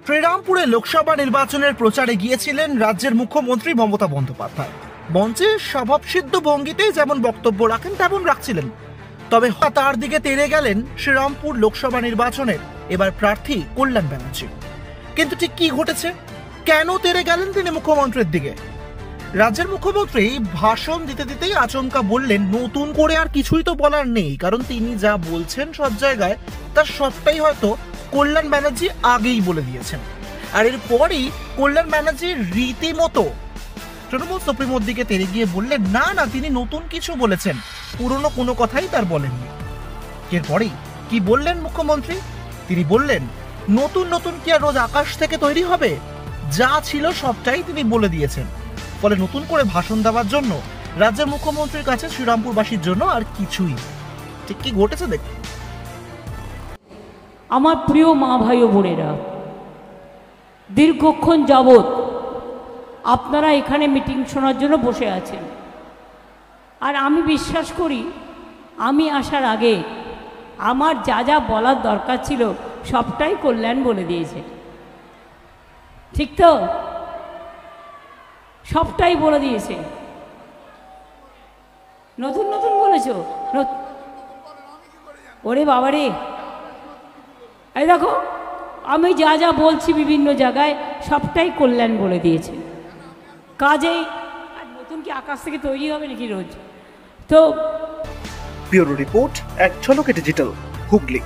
শ্রীরামপুরে লোকসভা নির্বাচনের প্রচারে গিয়েছিলেন রাজ্যের মুখ্যমন্ত্রী মমতা বন্দ্যোপাধ্যায়। মঞ্চে স্বভাবসিদ্ধ ভঙ্গিতেই যেমন বক্তব্য রাখেন তেমন রাখছিলেন। তবে তার দিকে তেড়ে গেলেন শ্রীরামপুর লোকসভা নির্বাচনের এবার প্রার্থী কল্যাণ ব্যানার্জি। কিন্তু ঠিক কি ঘটেছে, কেন তেড়ে গেলেন তিনি মুখ্যমন্ত্রীর দিকে? রাজ্যের মুখ্যমন্ত্রী ভাষণ দিতে দিতেই আচমকা বললেন নতুন করে আর কিছুই তো বলার নেই, কারণ তিনি যা বলছেন সব জায়গায় তার সবটাই হয়তো কল্যাণ ব্যানার্জি আগেই বলে দিয়েছেন। আর এরপরই কল্যাণ ব্যানার্জি রীতিমতো তৃণমূল সুপ্রিমোর দিকে তেড়ে গিয়ে বললেন না না, তিনি নতুন কিছু বলেছেন, পুরনো কোনো কথাই তার বলেননি। এরপরেই কি বললেন মুখ্যমন্ত্রী? তিনি বললেন নতুন নতুন কি আর রোজ আকাশ থেকে তৈরি হবে, যা ছিল সবটাই তিনি বলে দিয়েছেন। ফলে নতুন করে ভাষণ দেওয়ার জন্য রাজ্যের মুখ্যমন্ত্রীর কাছে শ্রীরামপুরবাসীর জন্য আর কিছুই। ঠিক কি ঘটেছে দেখুন। আমার প্রিয় মা ভাই ও বোনেরা, দীর্ঘক্ষণ যাবৎ আপনারা এখানে মিটিং শোনার জন্য বসে আছেন। আর আমি বিশ্বাস করি আমি আসার আগে আমার যা যা বলার দরকার ছিল সবটাই কল্যাণ বলে দিয়েছে। ঠিক তো? সবটাই বলে দিয়েছে। নতুন নতুন বলেছ? ওরে বাবারে, এই দেখো আমি যা যা বলছি বিভিন্ন জায়গায় সবটাই কল্যাণ বলে দিয়েছে। কাজেই আর নতুন কি আকাশ থেকে তৈরি হবে নাকি রোজ? তো ব্যুরো রিপোর্ট, এক ঝলকে ডিজিটাল, হুগলি।